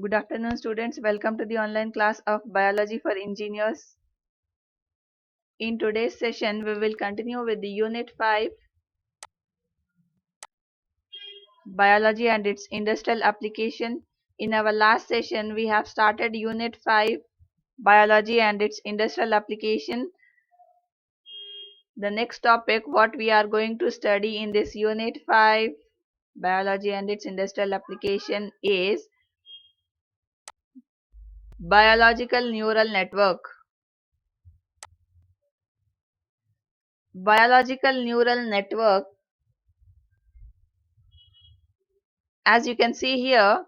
Good afternoon, students. Welcome to the online class of Biology for Engineers. In today's session, we will continue with the Unit 5, Biology and its Industrial Application. In our last session, we have started Unit 5, Biology and its Industrial Application. The next topic, what we are going to study in this Unit 5, Biology and its Industrial Application, is Biological Neural Network. Biological neural network, as you can see here,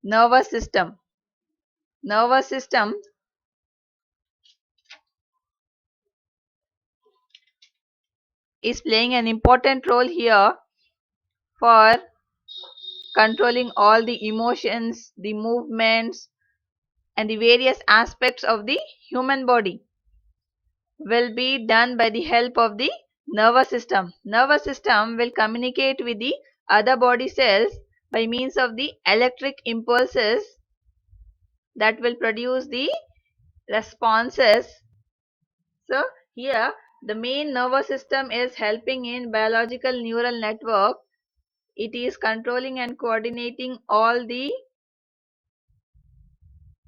nervous system. Nervous system is playing an important role here for controlling all the emotions, the movements, and the various aspects of the human body will be done by the help of the nervous system. Nervous system will communicate with the other body cells by means of the electric impulses that will produce the responses. So here the main nervous system is helping in biological neural network. It is controlling and coordinating all the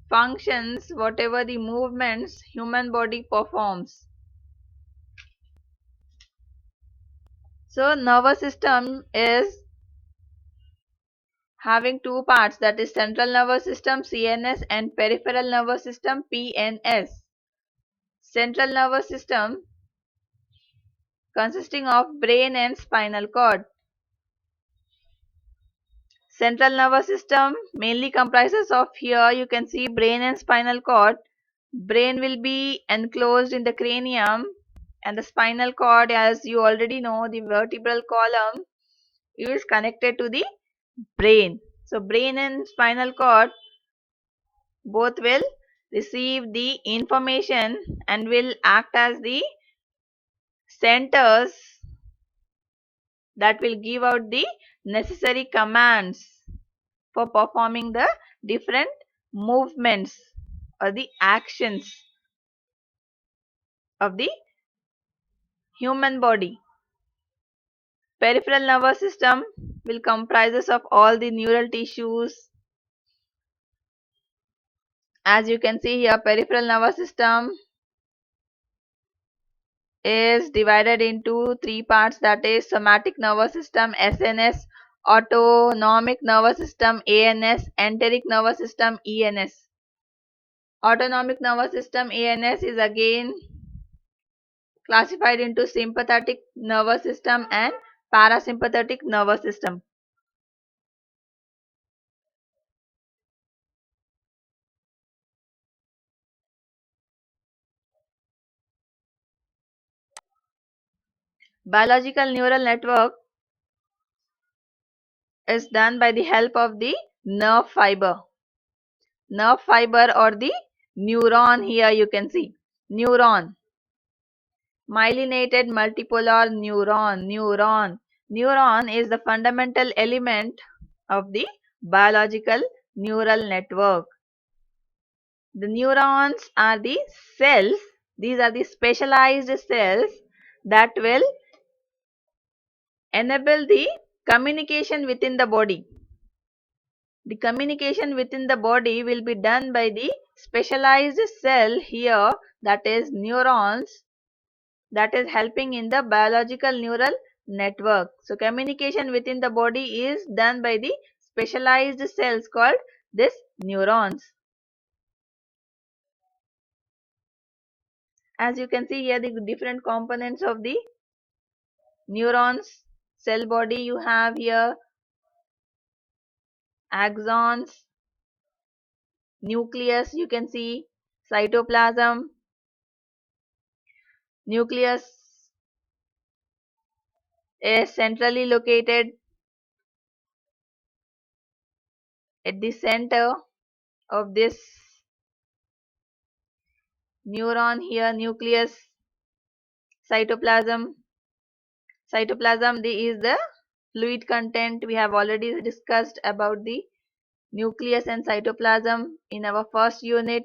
functions, whatever the movements human body performs. So nervous system is having two parts, that is central nervous system CNS and peripheral nervous system PNS. Central nervous system consisting of brain and spinal cord. Central nervous system mainly comprises of, here you can see, brain and spinal cord. Brain will be enclosed in the cranium, and the spinal cord, as you already know, the vertebral column is connected to the brain. So brain and spinal cord both will receive the information and will act as the centers that will give out the necessary commands for performing the different movements or the actions of the human body. Peripheral nervous system will comprises of all the neural tissues. As you can see here, peripheral nervous system is divided into three parts, that is somatic nervous system SNS, autonomic nervous system ANS, enteric nervous system ENS. Autonomic nervous system ANS is again classified into sympathetic nervous system and parasympathetic nervous system. Biological neural network is done by the help of the nerve fiber. Nerve fiber or the neuron, here you can see neuron. Myelinated multipolar neuron. Neuron is the fundamental element of the biological neural network. The neurons are the cells. These are the specialized cells that will enable the communication within the body. The communication within the body will be done by the specialized cell here, that is neurons, that is helping in the biological neural network. So communication within the body is done by the specialized cells called this neurons. As you can see here, the different components of the neurons cell body you have here: axons, nucleus, you can see cytoplasm. Nucleus is centrally located at the center of this neuron here. Nucleus, cytoplasm. Cytoplasm is the fluid content. We have already discussed about the nucleus and cytoplasm in our first unit.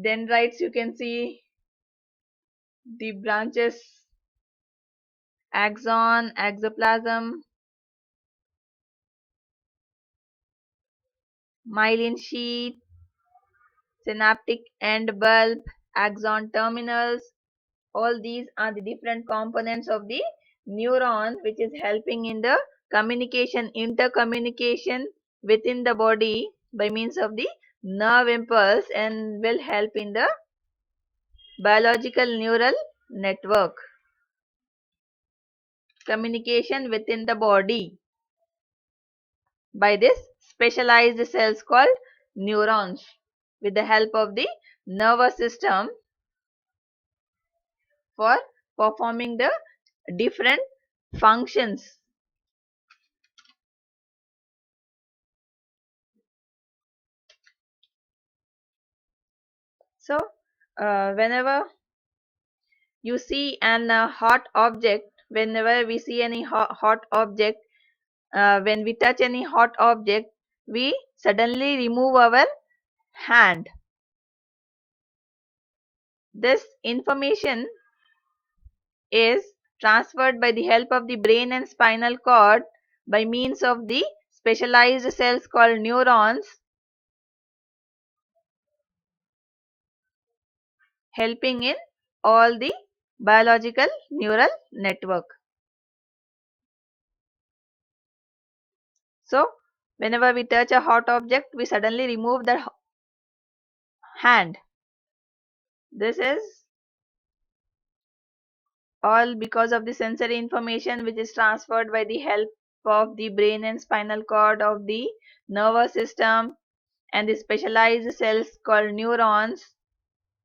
Dendrites, you can see the branches, axon, axoplasm, myelin sheath, synaptic end bulb, axon terminals. All these are the different components of the neuron, which is helping in the communication, intercommunication within the body by means of the nerve impulse, and will help in the biological neural network communication within the body by this specialized cells called neurons with the help of the nervous system for performing the different functions. So, whenever you see an hot object, whenever we see any hot object, when we touch any hot object, we suddenly remove our hand. This information is transferred by the help of the brain and spinal cord by means of the specialized cells called neurons, helping in all the biological neural network. So, whenever we touch a hot object, we suddenly remove the hand. This is all because of the sensory information which is transferred by the help of the brain and spinal cord of the nervous system and the specialized cells called neurons,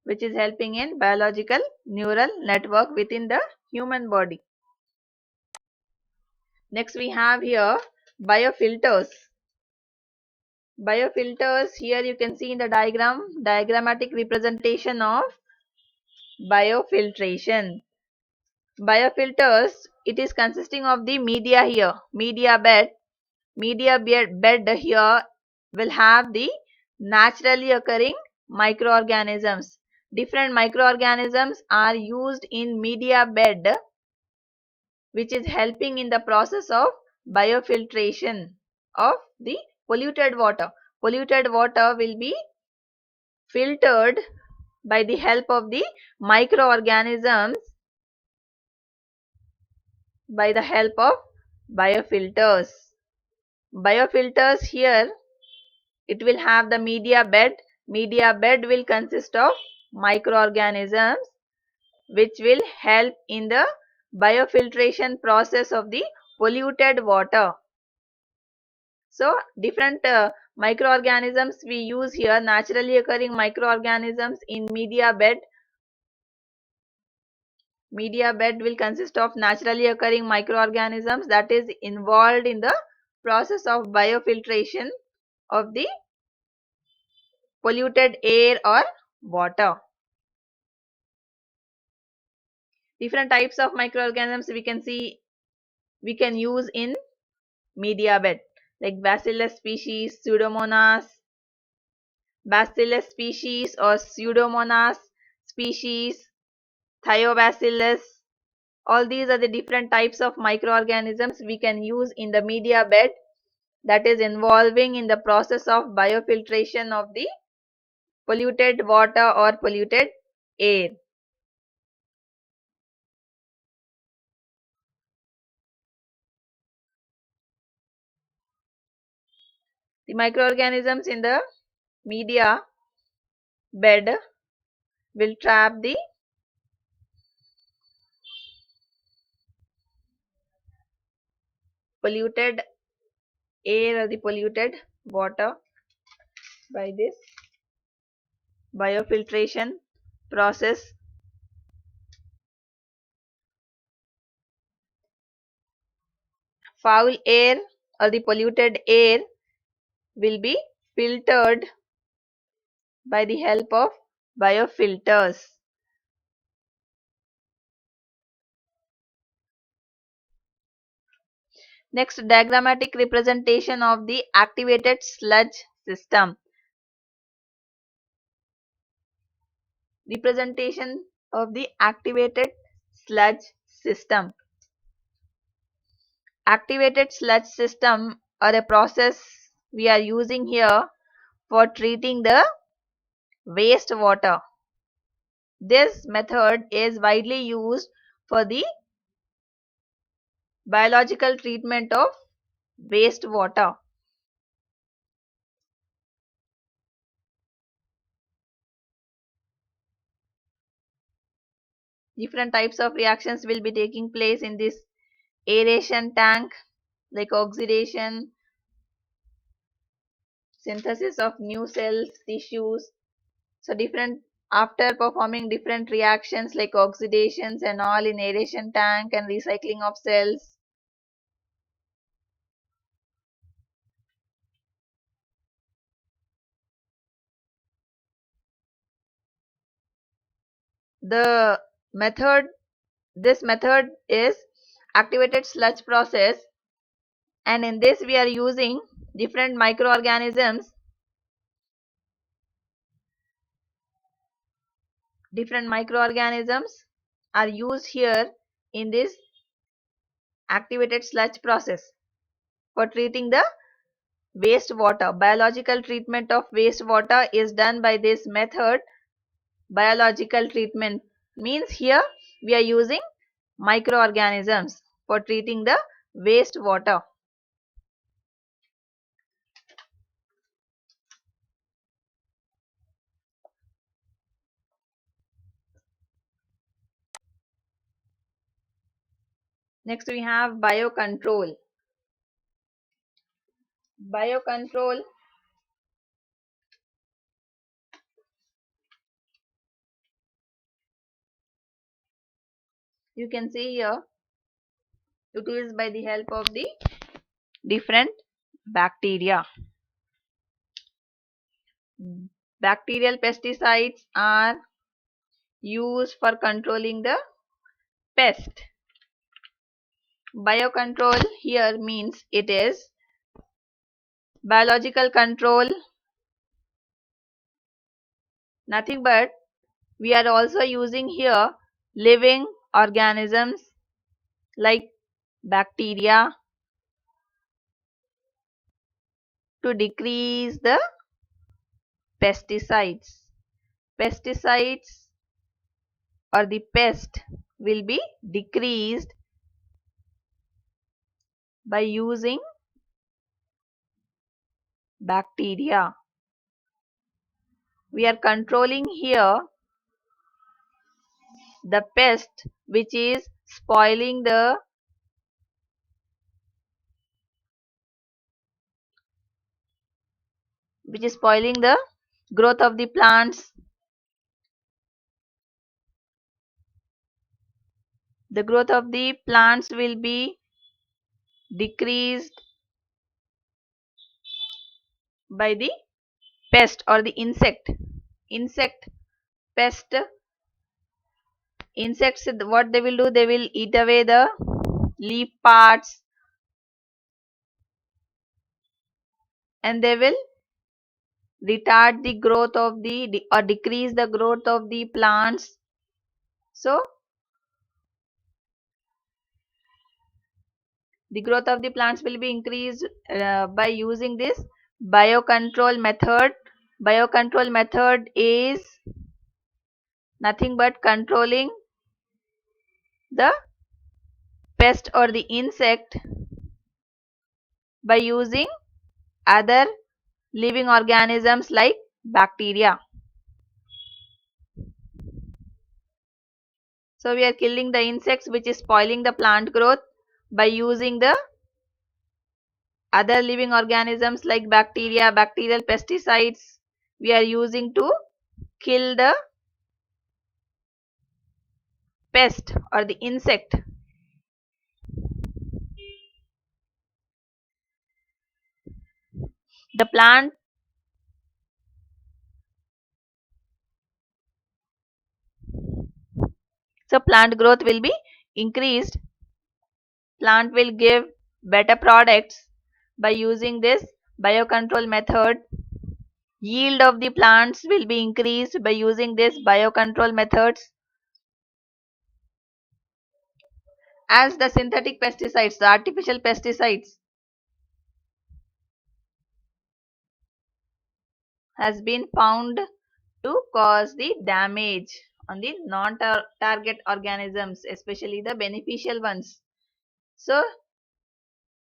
which is helping in biological neural network within the human body. Next we have here biofilters. Biofilters, here you can see in the diagrammatic representation of biofiltration. Biofilters, it is consisting of the media here, media bed. Media bed here will have the naturally occurring microorganisms. Different microorganisms are used in media bed, which is helping in the process of biofiltration of the polluted water. Polluted water will be filtered by the help of the microorganisms by the help of biofilters. Biofilters here, it will have the media bed. Media bed will consist of microorganisms which will help in the biofiltration process of the polluted water. So, different microorganisms we use here, naturally occurring microorganisms in media bed. Media bed will consist of naturally occurring microorganisms that is involved in the process of biofiltration of the polluted air or water. Different types of microorganisms we can use in media bed, like Bacillus species, or Pseudomonas species, Thiobacillus. All these are the different types of microorganisms we can use in the media bed that is involving in the process of biofiltration of the polluted water or polluted air. The microorganisms in the media bed will trap the polluted air or the polluted water by this biofiltration process. Foul air or the polluted air will be filtered by the help of biofilters. Next, diagrammatic representation of the activated sludge system. Representation of the activated sludge system. Activated sludge system are a process we are using here for treating the wastewater. This method is widely used for the biological treatment of wastewater. Different types of reactions will be taking place in this aeration tank, like oxidation, synthesis of new cells, tissues. So different, after performing different reactions like oxidations and all in aeration tank and recycling of cells, the method, this method is activated sludge process, and in this we are using different microorganisms. Different microorganisms are used here in this activated sludge process for treating the wastewater. Biological treatment of wastewater is done by this method. Biological treatment means here we are using microorganisms for treating the wastewater. Next we have biocontrol. Biocontrol you can see here, it is by the help of the different bacteria. Bacterial pesticides are used for controlling the pest. Biocontrol here means it is biological control, nothing but we are also using here living organisms like bacteria to decrease the pesticides. Pesticides or the pest will be decreased by using bacteria. We are controlling here the pest which is spoiling the growth of the plants. The growth of the plants will be decreased by the pest or the insect. Pest, insects, what they will do, they will eat away the leaf parts and they will retard the growth of the or decrease the growth of the plants. So the growth of the plants will be increased by using this biocontrol method. Biocontrol method is nothing but controlling the pest or the insect by using other living organisms like bacteria. So we are killing the insects which is spoiling the plant growth by using the other living organisms like bacteria, bacterial pesticides we are using to kill the pest or the insect. The plant So plant growth will be increased. Plant will give better products by using this biocontrol method. Yield of the plants will be increased by using this biocontrol methods. As the synthetic pesticides, the artificial pesticides has been found to cause the damage on the non-target organisms, especially the beneficial ones. So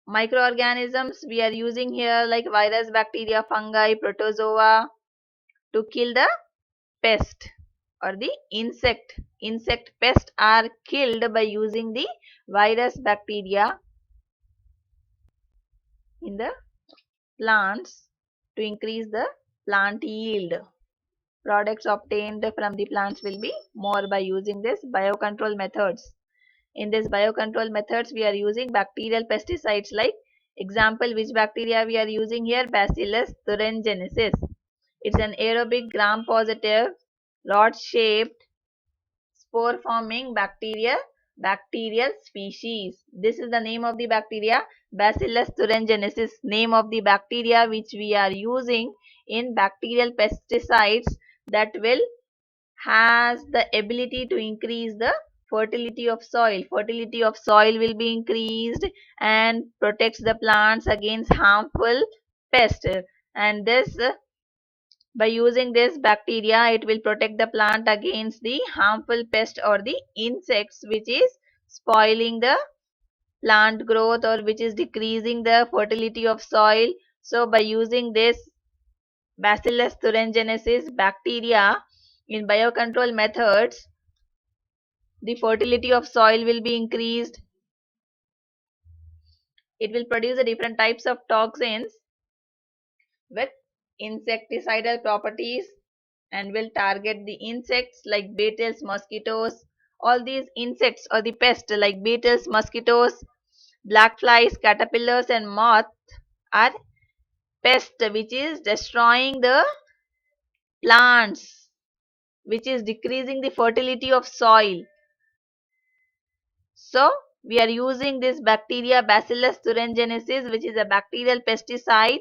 microorganisms we are using here like virus, bacteria, fungi, protozoa to kill the pest or the insect. Insect pests are killed by using the virus, bacteria in the plants to increase the plant yield. Products obtained from the plants will be more by using this biocontrol methods. In this biocontrol methods, we are using bacterial pesticides like example which bacteria we are using here, Bacillus thuringiensis. It's an aerobic gram-positive rod-shaped spore-forming bacterial species. This is the name of the bacteria, Bacillus thuringiensis, name of the bacteria which we are using in bacterial pesticides that will has the ability to increase the fertility of soil. Fertility of soil will be increased and protects the plants against harmful pests. And this by using this bacteria, it will protect the plant against the harmful pest or the insects which is spoiling the plant growth or which is decreasing the fertility of soil. So by using this Bacillus thuringiensis bacteria in biocontrol methods, the fertility of soil will be increased. It will produce the different types of toxins with insecticidal properties and will target the insects like beetles, mosquitoes. All these insects or the pests like beetles, mosquitoes, black flies, caterpillars and moth are pests which is destroying the plants, which is decreasing the fertility of soil. So we are using this bacteria Bacillus thuringiensis, which is a bacterial pesticide,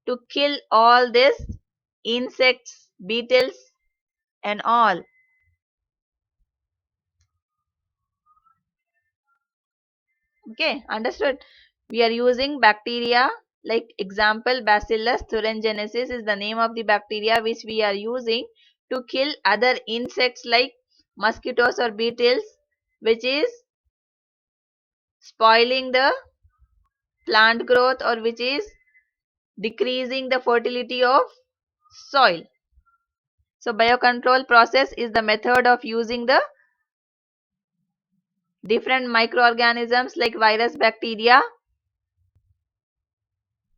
to kill all these insects, beetles and all. Okay, understood? We are using bacteria like example Bacillus thuringiensis is the name of the bacteria which we are using to kill other insects like mosquitoes or beetles, which is spoiling the plant growth or which is decreasing the fertility of soil. So biocontrol process is the method of using the different microorganisms like virus, bacteria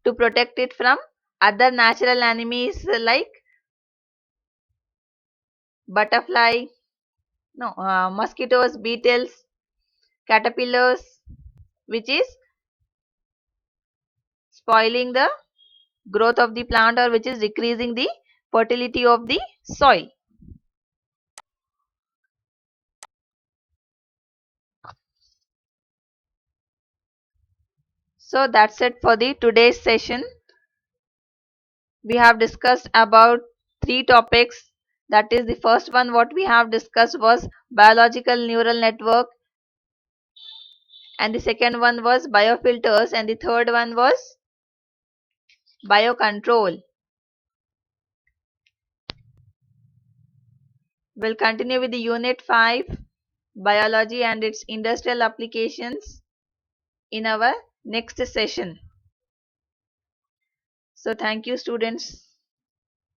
to protect it from other natural enemies like butterfly, no, mosquitoes, beetles, caterpillars, which is spoiling the growth of the plant or which is decreasing the fertility of the soil. So that's it for the today's session. We have discussed about three topics. That is, the first one what we have discussed was biological neural network, and the second one was biofilters, and the third one was biocontrol. We'll continue with the unit 5, biology and its industrial applications, in our next session. So thank you, students.